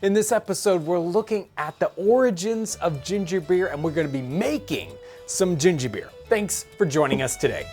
In this episode, we're looking at the origins of ginger beer, and we're going to be making some ginger beer. Thanks for joining us today.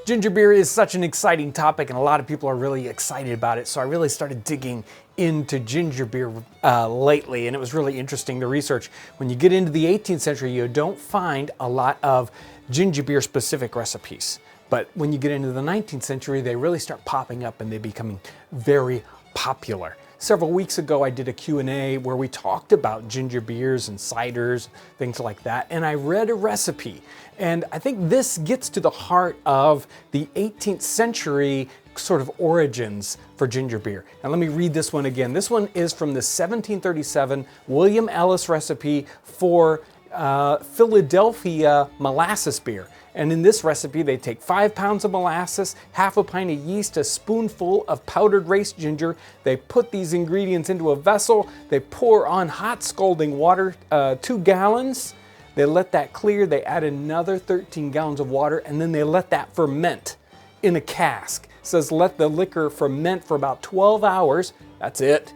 Ginger beer is such an exciting topic, and a lot of people are really excited about it, so I really started digging into ginger beer lately, and it was really interesting to research. When you get into the 18th century, you don't find a lot of ginger beer specific recipes. But when you get into the 19th century, they really start popping up and they're becoming very popular. Several weeks ago, I did a Q&A where we talked about ginger beers and ciders, things like that, and I read a recipe. And I think this gets to the heart of the 18th century sort of origins for ginger beer. And let me read this one again. This one is from the 1737 William Ellis recipe for Philadelphia molasses beer. And in this recipe, they take 5 pounds of molasses, half a pint of yeast, a spoonful of powdered race ginger. They put these ingredients into a vessel. They pour on hot scalding water, 2 gallons. They let that clear. They add another 13 gallons of water, and then they let that ferment in a cask. It says let the liquor ferment for about 12 hours. That's it.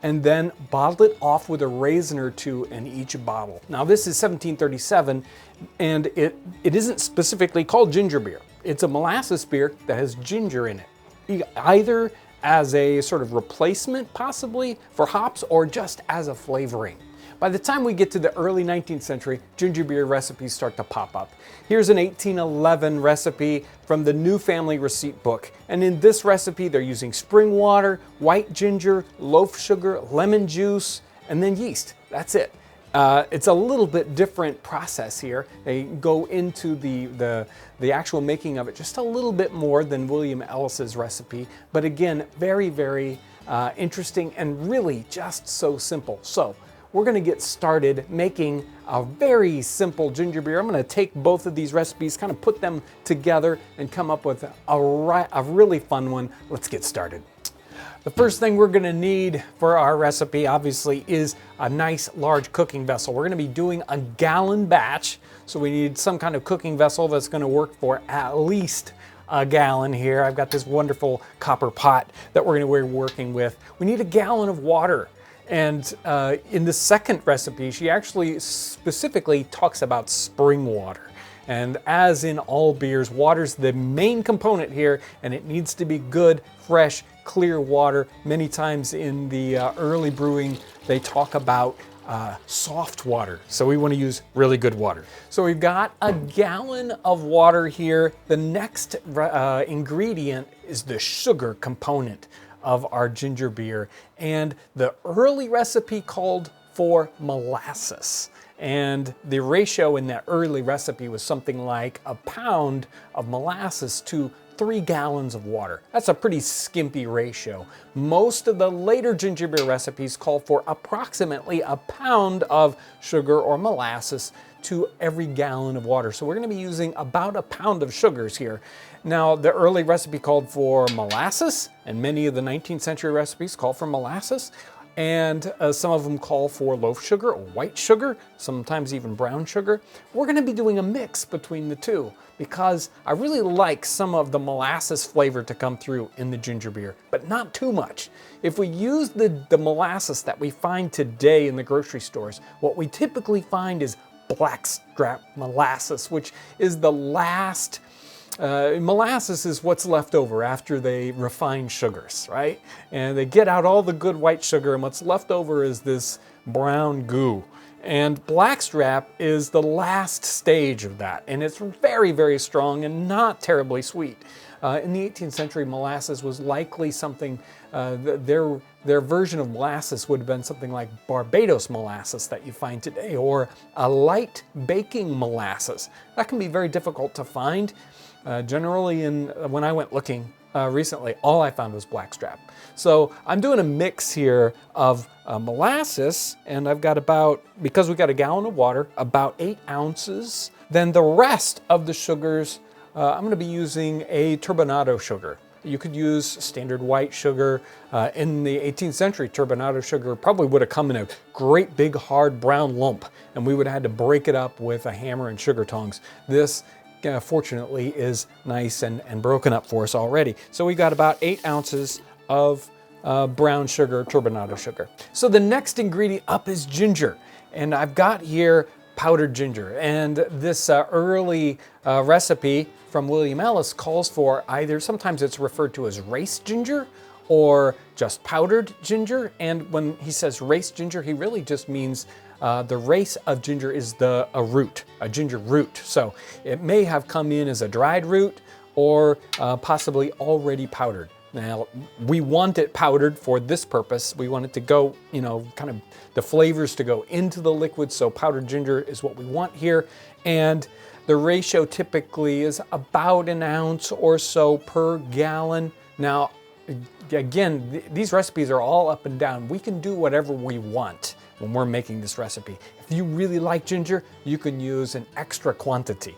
And then bottle it off with a raisin or 2 in each bottle. Now this is 1737, and it isn't specifically called ginger beer. It's a molasses beer that has ginger in it, either as a sort of replacement possibly for hops or just as a flavoring. By the time we get to the early 19th century, ginger beer recipes start to pop up. Here's an 1811 recipe from the New Family Receipt Book. And in this recipe, they're using spring water, white ginger, loaf sugar, lemon juice, and then yeast. That's it. It's a little bit different process here. They go into the actual making of it just a little bit more than William Ellis's recipe. But again, very, very interesting and really just so simple. So we're going to get started making a very simple ginger beer. I'm going to take both of these recipes, kind of put them together and come up with a really fun one. Let's get started. The first thing we're going to need for our recipe, obviously, is a nice large cooking vessel. We're going to be doing a gallon batch, so we need some kind of cooking vessel that's going to work for at least a gallon here. I've got this wonderful copper pot that we're going to be working with. We need a gallon of water. And in the second recipe, she actually specifically talks about spring water. And as in all beers, water's the main component here, and it needs to be good, fresh, clear water. Many times in the early brewing, they talk about soft water. So we want to use really good water. So we've got a gallon of water here. The next ingredient is the sugar component of our ginger beer, and the early recipe called for molasses, and the ratio in that early recipe was something like a pound of molasses to 3 gallons of water. That's a pretty skimpy ratio. Most of the later ginger beer recipes call for approximately a pound of sugar or molasses to every gallon of water. So we're going to be using about a pound of sugars here. Now, the early recipe called for molasses, and many of the 19th century recipes call for molasses, and some of them call for loaf sugar or white sugar, sometimes even brown sugar. We're going to be doing a mix between the two because I really like some of the molasses flavor to come through in the ginger beer, but not too much. If we use the molasses that we find today in the grocery stores, what we typically find is blackstrap molasses, which is the last. Molasses is what's left over after they refine sugars, right? And they get out all the good white sugar, and what's left over is this brown goo. And blackstrap is the last stage of that, and it's very, very strong and not terribly sweet. In the 18th century, molasses was likely something, their version of molasses would have been something like Barbados molasses that you find today, or a light baking molasses. That can be very difficult to find. Generally, when I went looking recently, all I found was blackstrap. So I'm doing a mix here of molasses, and I've got because we've got a gallon of water, about 8 ounces. Then the rest of the sugars, I'm going to be using a turbinado sugar. You could use standard white sugar. In the 18th century, turbinado sugar probably would have come in a great big hard brown lump, and we would have had to break it up with a hammer and sugar tongs. This fortunately is nice and broken up for us already. So we got about 8 ounces of brown sugar, turbinado sugar. So the next ingredient up is ginger. And I've got here powdered ginger. And this early recipe from William Ellis calls for either, sometimes it's referred to as race ginger or just powdered ginger. And when he says race ginger, he really just means the race of ginger is a root, a ginger root. So it may have come in as a dried root or possibly already powdered. Now, we want it powdered for this purpose. We want it to go, kind of the flavors to go into the liquid. So powdered ginger is what we want here. And the ratio typically is about an ounce or so per gallon. Now, again, these recipes are all up and down. We can do whatever we want when we're making this recipe. If you really like ginger, you can use an extra quantity.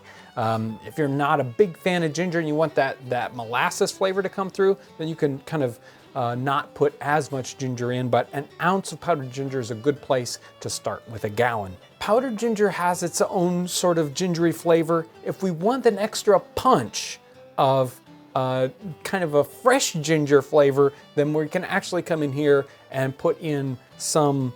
If you're not a big fan of ginger and you want that molasses flavor to come through, then you can kind of not put as much ginger in, but an ounce of powdered ginger is a good place to start with a gallon. Powdered ginger has its own sort of gingery flavor. If we want an extra punch of kind of a fresh ginger flavor, then we can actually come in here and put in some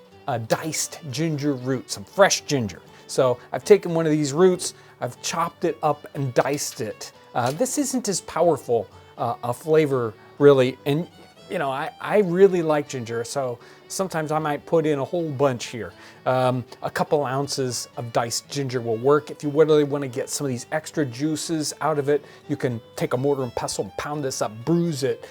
diced ginger root, some fresh ginger. So I've taken one of these roots, I've chopped it up and diced it. This isn't as powerful a flavor really, and I really like ginger, so sometimes I might put in a whole bunch here. A couple ounces of diced ginger will work. If you really want to get some of these extra juices out of it, you can take a mortar and pestle and pound this up, bruise it,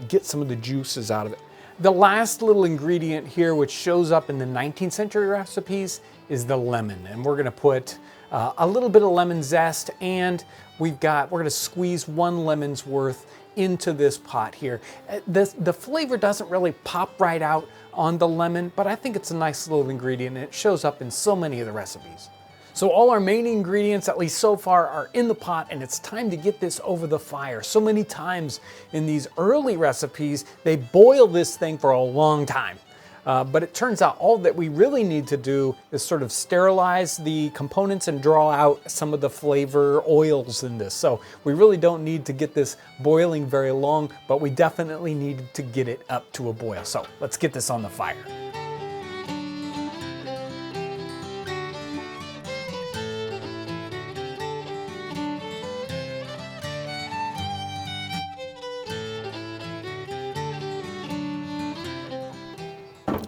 get some of the juices out of it. The last little ingredient here, which shows up in the 19th century recipes, is the lemon. And we're gonna put a little bit of lemon zest, and we're gonna squeeze 1 lemon's worth into this pot here. The flavor doesn't really pop right out on the lemon, but I think it's a nice little ingredient, and it shows up in so many of the recipes. So all our main ingredients, at least so far, are in the pot, and it's time to get this over the fire. So many times in these early recipes, they boil this thing for a long time. But it turns out all that we really need to do is sort of sterilize the components and draw out some of the flavor oils in this. So we really don't need to get this boiling very long, but we definitely need to get it up to a boil. So let's get this on the fire.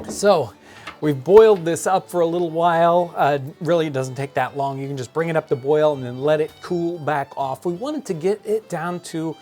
So we've boiled this up for a little while. Really, it doesn't take that long. You can just bring it up to boil and then let it cool back off. We wanted to get it down to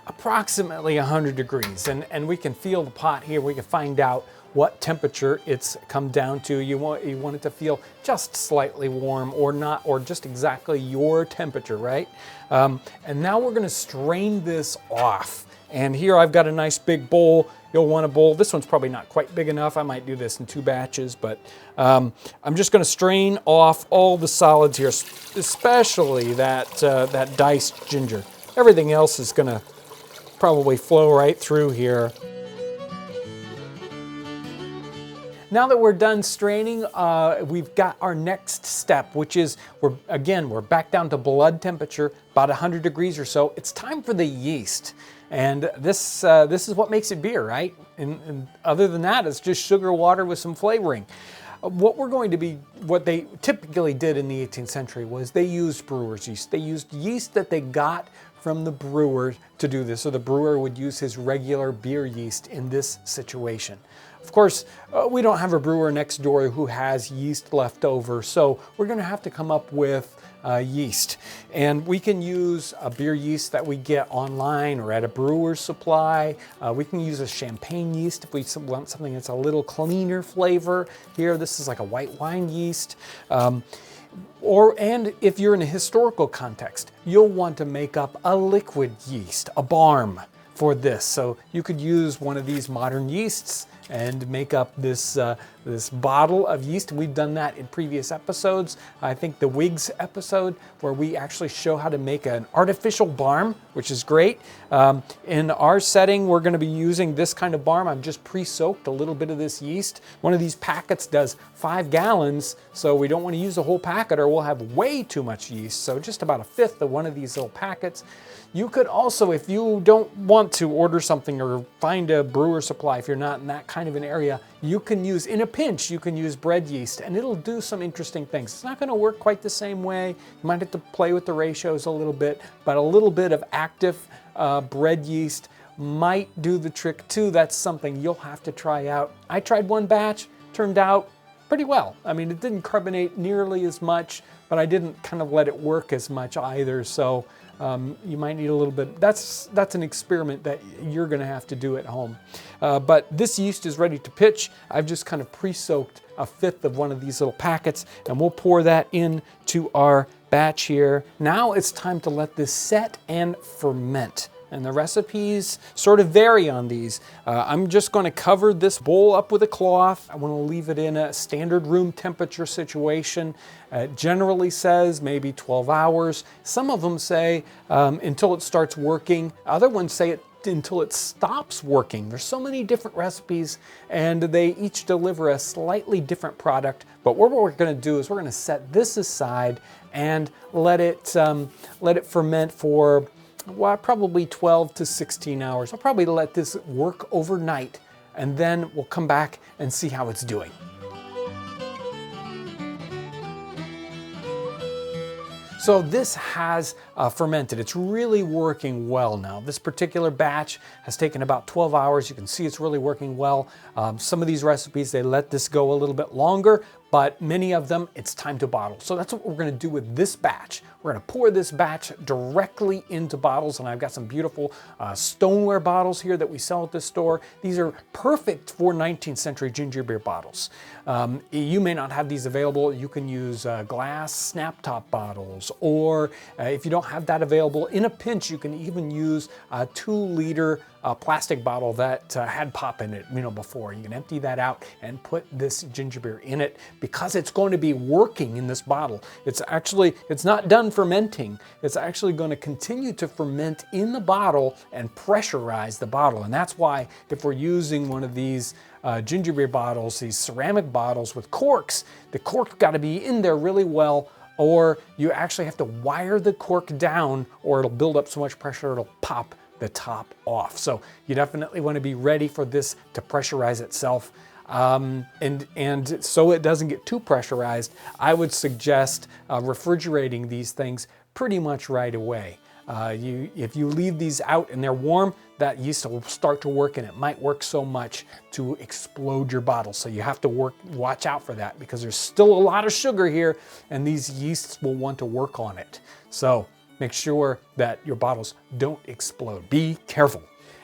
approximately 100 degrees. And we can feel the pot here. We can find out what temperature it's come down to. You want it to feel just slightly warm or not, or just exactly your temperature, right? And now we're gonna strain this off. And here I've got a nice big bowl. You'll want a bowl. This one's probably not quite big enough. I might do this in 2 batches, but I'm just gonna strain off all the solids here, especially that diced ginger. Everything else is gonna probably flow right through here. Now that we're done straining, we've got our next step, which is, we're back down to blood temperature, about 100 degrees or so. It's time for the yeast. And this is what makes it beer, right? And other than that, it's just sugar water with some flavoring. What they typically did in the 18th century was they used brewer's yeast. They used yeast that they got from the brewer to do this. So the brewer would use his regular beer yeast in this situation. Of course, we don't have a brewer next door who has yeast left over, so we're gonna have to come up with yeast. And we can use a beer yeast that we get online or at a brewer's supply. We can use a champagne yeast if we want something that's a little cleaner flavor. Here, this is like a white wine yeast. And if you're in a historical context, you'll want to make up a liquid yeast, a barm, for this. So you could use one of these modern yeasts and make up this this bottle of yeast. We've done that in previous episodes. I think the Wigs episode, where we actually show how to make an artificial barm, which is great. In our setting, we're going to be using this kind of barm. I've just pre-soaked a little bit of this yeast. One of these packets does 5 gallons, so we don't want to use the whole packet or we'll have way too much yeast. So just about a fifth of one of these little packets. You could also, if you don't want to order something or find a brewer supply, if you're not in that kind of an area, you can use, in a pinch, you can use bread yeast and it'll do some interesting things. It's not going to work quite the same way. You might have to play with the ratios a little bit, but a little bit of active bread yeast might do the trick too. That's something you'll have to try out. I tried one batch, turned out pretty well. I mean, it didn't carbonate nearly as much, but I didn't kind of let it work as much either. So you might need a little bit. That's an experiment that you're going to have to do at home. But this yeast is ready to pitch. I've just kind of pre-soaked a fifth of one of these little packets, and we'll pour that into our batch here. Now it's time to let this set and ferment. And the recipes sort of vary on these. I'm just going to cover this bowl up with a cloth. I want to leave it in a standard room temperature situation. It generally says maybe 12 hours. Some of them say until it starts working. Other ones say it until it stops working. There's so many different recipes and they each deliver a slightly different product. But what we're going to do is we're going to set this aside and let it ferment for probably 12 to 16 hours. I'll probably let this work overnight and then we'll come back and see how it's doing. So this has fermented. It's really working well now. This particular batch has taken about 12 hours. You can see it's really working well. Some of these recipes, they let this go a little bit longer, but many of them, it's time to bottle. So that's what we're gonna do with this batch. We're gonna pour this batch directly into bottles, and I've got some beautiful stoneware bottles here that we sell at this store. These are perfect for 19th century ginger beer bottles. You may not have these available. You can use glass snap top bottles, or if you don't have that available, in a pinch, you can even use a 2-liter plastic bottle that had pop in it, before. You can empty that out and put this ginger beer in it because it's going to be working in this bottle. It's not done fermenting. It's actually going to continue to ferment in the bottle and pressurize the bottle. And that's why if we're using one of these ginger beer bottles, these ceramic bottles with corks, the cork's got to be in there really well, or you actually have to wire the cork down or it'll build up so much pressure it'll pop the top off. So you definitely want to be ready for this to pressurize itself. And so it doesn't get too pressurized, I would suggest refrigerating these things pretty much right away. If you leave these out and they're warm, that yeast will start to work, and it might work so much to explode your bottle. So you have to watch out for that, because there's still a lot of sugar here and these yeasts will want to work on it. So make sure that your bottles don't explode. Be careful.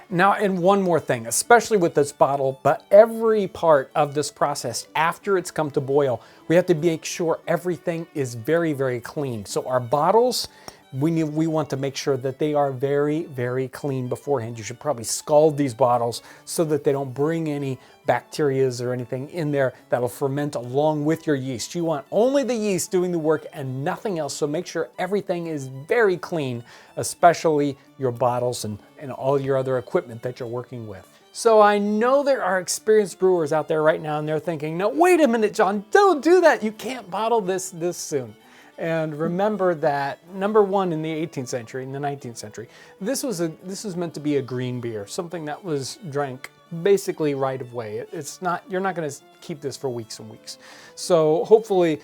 Now, and one more thing, especially with this bottle, but every part of this process after it's come to boil, we have to make sure everything is very, very clean. So our bottles, we want to make sure that they are very, very clean beforehand. You should probably scald these bottles so that they don't bring any bacterias or anything in there that'll ferment along with your yeast. You want only the yeast doing the work and nothing else. So make sure everything is very clean, especially your bottles and all your other equipment that you're working with. So I know there are experienced brewers out there right now and they're thinking, no, wait a minute, John, don't do that. You can't bottle this soon. And remember that, number one, in the 18th century, in the 19th century, this was meant to be a green beer, something that was drank basically right away. You're not going to keep this for weeks and weeks. So hopefully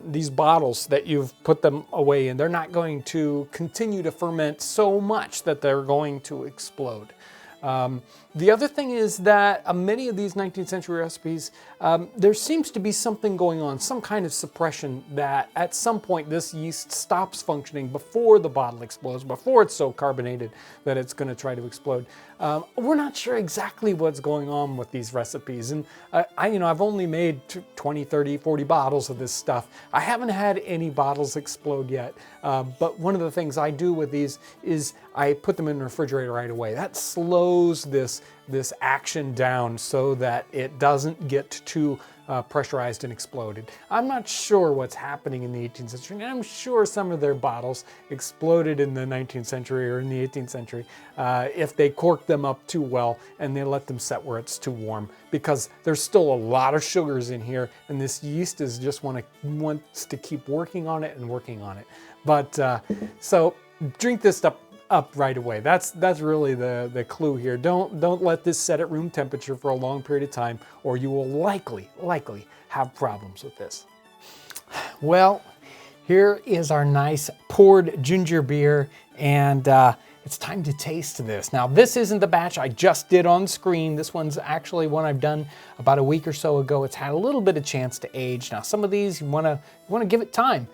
these bottles that you've put them away in, they're not going to continue to ferment so much that they're going to explode. The other thing is that many of these 19th century recipes, there seems to be something going on, some kind of suppression that at some point this yeast stops functioning before the bottle explodes, before it's so carbonated that it's going to try to explode. We're not sure exactly what's going on with these recipes. And I've only made 20, 30, 40 bottles of this stuff. I haven't had any bottles explode yet. But one of the things I do with these is I put them in the refrigerator right away. That slows this action down so that it doesn't get too pressurized and exploded. I'm not sure what's happening in the 18th century, and I'm sure some of their bottles exploded in the 19th century or in the 18th century if they corked them up too well and they let them set where it's too warm, because there's still a lot of sugars in here, and this yeast is just wants to keep working on it and working on it. But so drink this stuff up right away. That's really the clue here. Don't let this set at room temperature for a long period of time, or you will likely have problems with this. Well, here is our nice poured ginger beer, and it's time to taste this. Now, this isn't the batch I just did on screen. This one's actually one I've done about a week or so ago. It's had a little bit of chance to age. Now, some of these you want to give it time.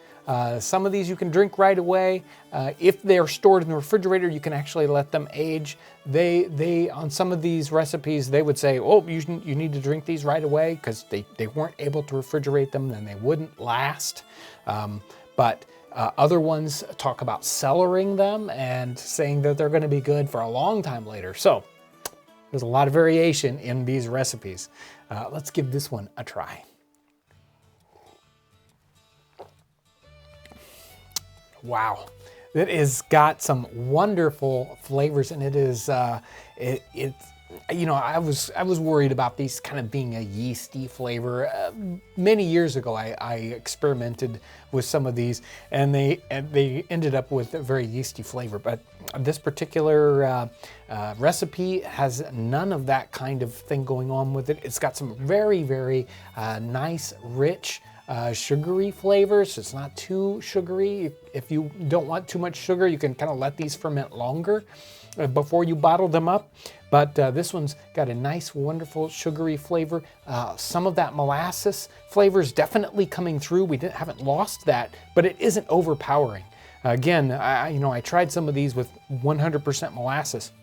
Some of these you can drink right away. If they're stored in the refrigerator, you can actually let them age. They on some of these recipes, they would say, oh, you need to drink these right away because they weren't able to refrigerate them, then they wouldn't last. But other ones talk about cellaring them and saying that they're going to be good for a long time later. So there's a lot of variation in these recipes. Let's give this one a try. Wow, it has got some wonderful flavors, and it is you know, I was worried about these kind of being a yeasty flavor. Many years ago, I experimented with some of these, and they ended up with a very yeasty flavor. But this particular recipe has none of that kind of thing going on with it. It's got some very nice, rich, sugary flavors. It's not too sugary. If you don't want too much sugar, you can kind of let these ferment longer before you bottle them up. But this one's got a nice, wonderful sugary flavor. Some of that molasses flavor is definitely coming through. We haven't lost that, but it isn't overpowering. Again, I tried some of these with 100% molasses.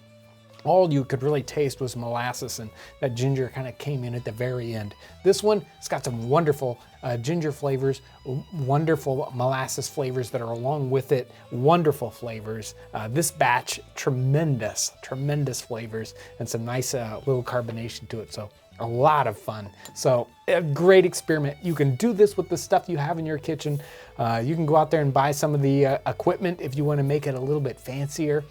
All you could really taste was molasses, and that ginger kind of came in at the very end. This one, it's got some wonderful ginger flavors, wonderful molasses flavors that are along with it, wonderful flavors. This batch, tremendous flavors, and some nice little carbonation to it. So a lot of fun. So a great experiment. You can do this with the stuff you have in your kitchen. You can go out there and buy some of the equipment if you want to make it a little bit fancier,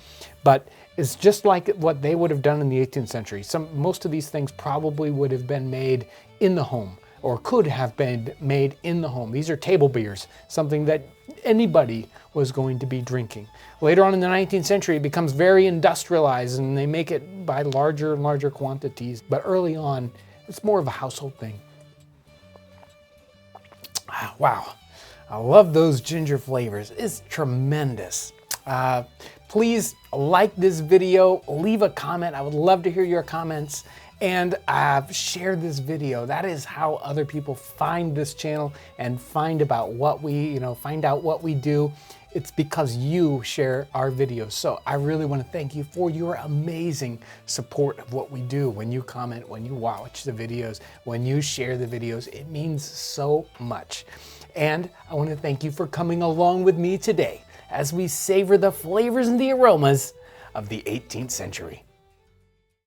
but it's just like what they would have done in the 18th century. Most of these things probably would have been made in the home, or could have been made in the home. These are table beers, something that anybody was going to be drinking. Later on in the 19th century, it becomes very industrialized, and they make it by larger and larger quantities. But early on, it's more of a household thing. Wow, I love those ginger flavors. It's tremendous. Please like this video, leave a comment. I would love to hear your comments, and share this video. That is how other people find this channel and find out what we do. It's because you share our videos. So I really want to thank you for your amazing support of what we do. When you comment, when you watch the videos, when you share the videos, it means so much. And I want to thank you for coming along with me today as we savor the flavors and the aromas of the 18th century.